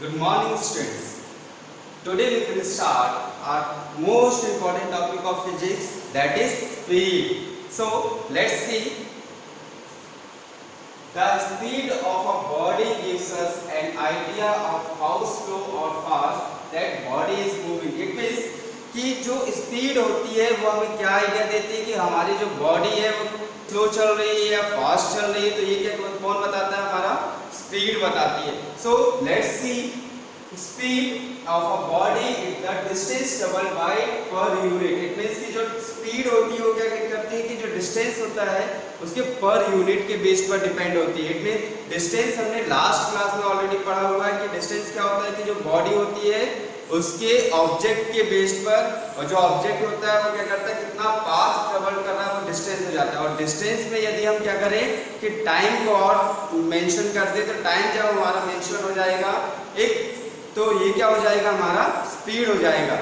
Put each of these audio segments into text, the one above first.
Good morning, students. Today we will start our most important topic of physics, that is speed. So let's see. The speed of a body gives us an idea of how slow or fast that body is moving. It means कि जो speed होती है वो हमें क्या idea देती है कि हमारी जो बॉडी है वो स्लो चल रही है या फास्ट चल रही है। तो ये क्या कौन बताता है? हमारा स्पीड बताती है। So let's see speed of a body is the distance travelled by per unit. It means कि जो स्पीड होती है वो क्या करती है कि जो डिस्टेंस होता है उसके पर यूनिट के बेस पर डिपेंड होती है। इट मींस डिस्टेंस हमने लास्ट क्लास में ऑलरेडी पढ़ा हुआ है कि डिस्टेंस क्या होता है कि जो बॉडी होती है उसके ऑब्जेक्ट के बेस पर, और जो ऑब्जेक्ट होता है वो क्या करता है कितना पाथ ट्रेवल कर रहा है वो डिस्टेंस हो जाता है। और डिस्टेंस में यदि हम क्या करें कि टाइम को और मेंशन कर दे तो टाइम जब हमारा मेंशन हो जाएगा एक, तो ये क्या हो जाएगा? हमारा स्पीड हो जाएगा।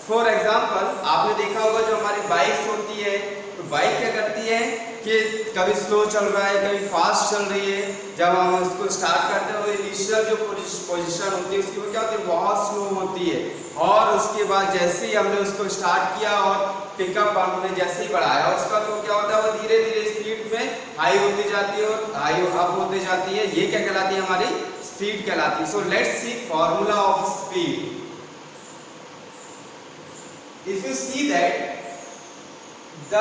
फॉर एग्जांपल आपने देखा होगा जो हमारी बाइक्स होती है, तो बाइक क्या करती है कि कभी स्लो चल रहा है कभी फास्ट चल रही है। जब हम उसको स्टार्ट करते हैं तो इनिशियल जो पोजीशन होती है उसकी वो क्या होती है? बहुत स्लो होती है। और उसके बाद जैसे ही हमने उसको स्टार्ट किया और पिकअप हमने जैसे ही बढ़ाया उसका, तो क्या होता है वो धीरे धीरे स्पीड में हाई होती जाती है और हाई अप होती जाती है। ये क्या कहलाती है? हमारी स्पीड कहलाती है। So let's see formula of speed. If you see that the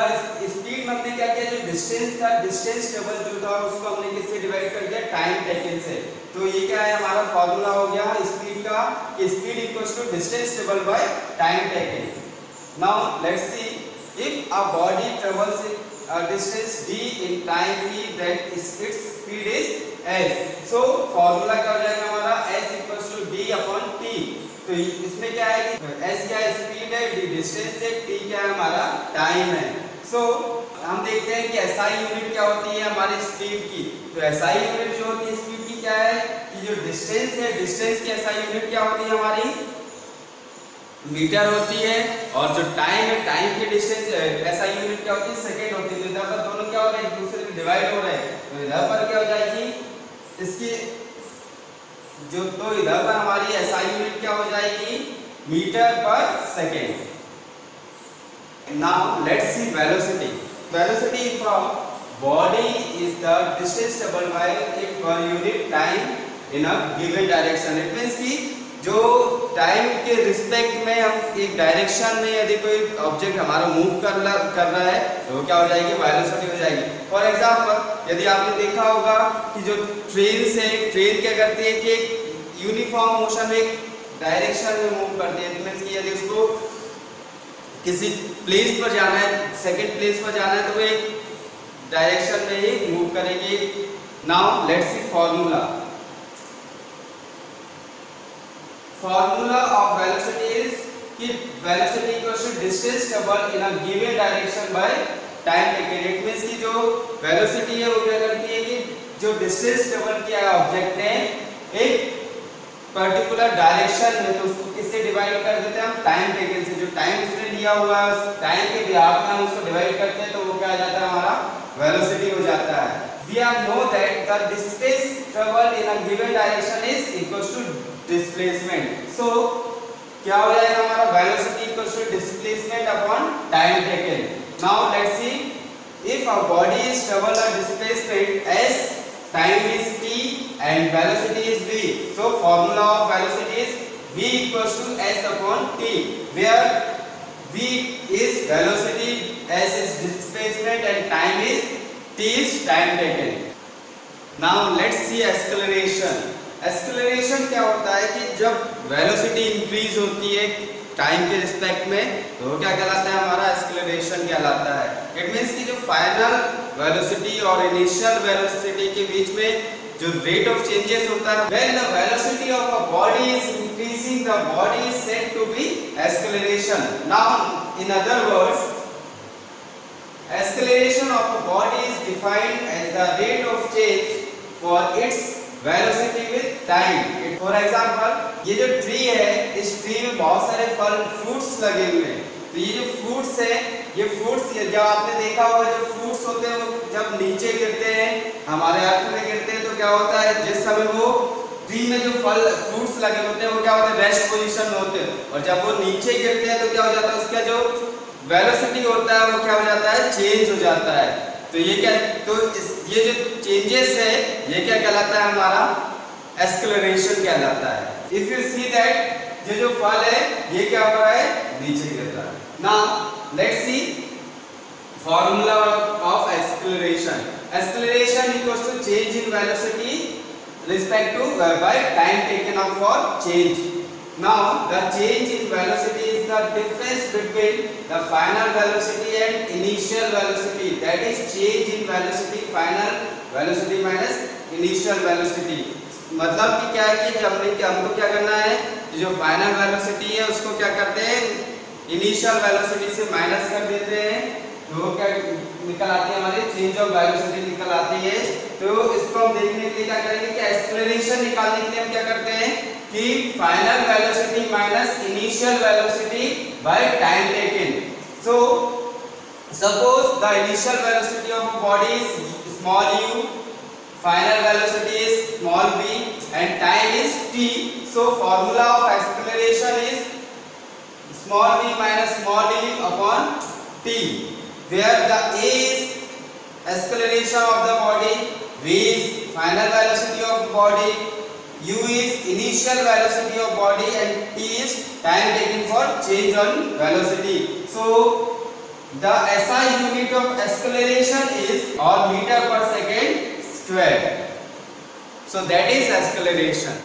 speed में हमने क्या किया, जो डिस्टेंस था, डिस्टेंस ट्रेवल जो था उसको हमने किससे डिवाइड कर दिया? टाइम टेकन से। तो ये क्या है? हमारा फॉर्मूला हो गया स्पीड का, speed equals to distance travel by time taken. Now let's see if a body travels a distance d in time t, then its speed is s. so formula क्या हो जाएगा हमारा? s equals to d upon t। तो इसमें क्या है कि s क्या है? स्पीड है, d डिस्टेंस है, t क्या है? हमारा टाइम है। सो हम देखते हैं कि SI यूनिट क्या होती है हमारी स्पीड की। तो SI यूनिट जो होती है स्पीड की क्या है कि जो डिस्टेंस है, डिस्टेंस की SI यूनिट क्या होती है? हमारी मीटर होती है। और जो टाइम है, टाइम की डिस्टेंस SI यूनिट क्या होती है? सेकंड होती है। तो इधर पर दोनों क्या हो रहे हैं? एक दूसरे में डिवाइड हो रहे हैं। तो इधर पर क्या हो जाएगी इसकी जो, तो इधर पर हमारी SI यूनिट क्या हो जाएगी? मीटर पर second. Now let's C velocity. Velocity from body is the distance travelled by A per unit time in a given direction. It means कि जो टाइम के रिस्पेक्ट में हम एक डायरेक्शन में यदि कोई ऑब्जेक्ट हमारा मूव कर रहा है तो वो क्या हो जाएगी? वेलोसिटी हो जाएगी। फॉर एग्जांपल यदि आपने देखा होगा कि जो ट्रेन से, ट्रेन क्या करती है कि एक यूनिफॉर्म मोशन में एक डायरेक्शन में मूव करती है। मींस कि यदि उसको किसी प्लेस पर जाना है, सेकंड प्लेस पर जाना है, तो वो एक डायरेक्शन में ही मूव करेगी। Now let's see formula. Formula of velocity is कि velocity equals to distance traveled in a given direction by time taken। It means कि जो velocity है वो क्या करती है कि जो distance travel किया है ऑब्जेक्ट ने एक पर्टिकुलर डायरेक्शन में, तो उसको किससे डिवाइड कर देते हैं हम? टाइम टेकन से। जो टाइम उसने लिया हुआ है उस टाइम के बिहाफ में हम उसको डिवाइड करते हैं तो वो क्या आ जाता है? हमारा वेलोसिटी हो जाता है। We are know that the distance traveled in a given direction is equals to displacement। so क्या हो जाएगा हमारा? velocity equals to displacement upon time taken। now let's see if a body is travel a displacement s, time is t and velocity is v। so formula of velocity is v equals to s upon t, where v is velocity, s is displacement and time is t is time taken। now let's see acceleration। Acceleration क्या होता है कि जब velocity increase होती है time के respect में तो क्या कहलाता है? हमारा एक्सेलरेशन कहलाता है। इट मींस कि जो फाइनल वेलोसिटी और इनिशियल वेलोसिटी के बीच में जो रेट ऑफ चेंजेस होता है, when the velocity of a body is increasing the body is said to be acceleration. Now in other words acceleration of a body is defined as the rate of change for its velocity with time। for example ये जो tree है, इस tree में बहुत सारे फल fruits लगे हुए हैं। तो ये जो फ्रूट्स है, ये फ्रूट्स जब आपने देखा होगा जो फ्रूट्स होते हैं वो जब नीचे गिरते हैं, हमारे अर्थ में गिरते हैं, तो क्या होता है? जिस समय वो ट्री में जो फल फ्रूट्स लगे होते हैं वो क्या होते हैं, रेस्ट पोजीशन में होते हैं, और जब वो नीचे गिरते हैं तो क्या हो जाता है, उसका जो वेलोसिटी होता है वो क्या हो जाता है, चेंज हो जाता है। तो ये क्या, तो ये जो चेंजेस है ये क्या कहलाता है, हमारा एक्सेलरेशन कहलाता है। इफ यू सी दैट ये जो फल है ये क्या हो रहा है, नीचे गिर रहा है। Now let's see formula of acceleration. Acceleration equals to change in velocity respect to by time taken off for change. Now the change in velocity is the difference between the final velocity and initial velocity. That is change in velocity, final velocity minus initial velocity. मतलब कि क्या है कि हमको क्या करना है, जो फाइनल वेलोसिटी है उसको क्या करते हैं, इनिशियल वेलोसिटी से माइनस कर देते हैं, तो क्या निकल आती है, हमारी चेंज ऑफ वेलोसिटी निकल आती है। तो इसको हम देखने के लिए क्या करेंगे कि एक्सेलरेशन निकालने के लिए हम क्या करते हैं कि final velocity minus initial velocity bye time taken. So suppose the initial velocity of a body is small u, final velocity is small v and time is t. So formula of acceleration is small v minus small e upon t, where the a is acceleration of the body, v is final velocity of body, u is initial velocity of body and t is time taken for change on velocity. So the SI unit of acceleration is or meter per second square. So that is acceleration.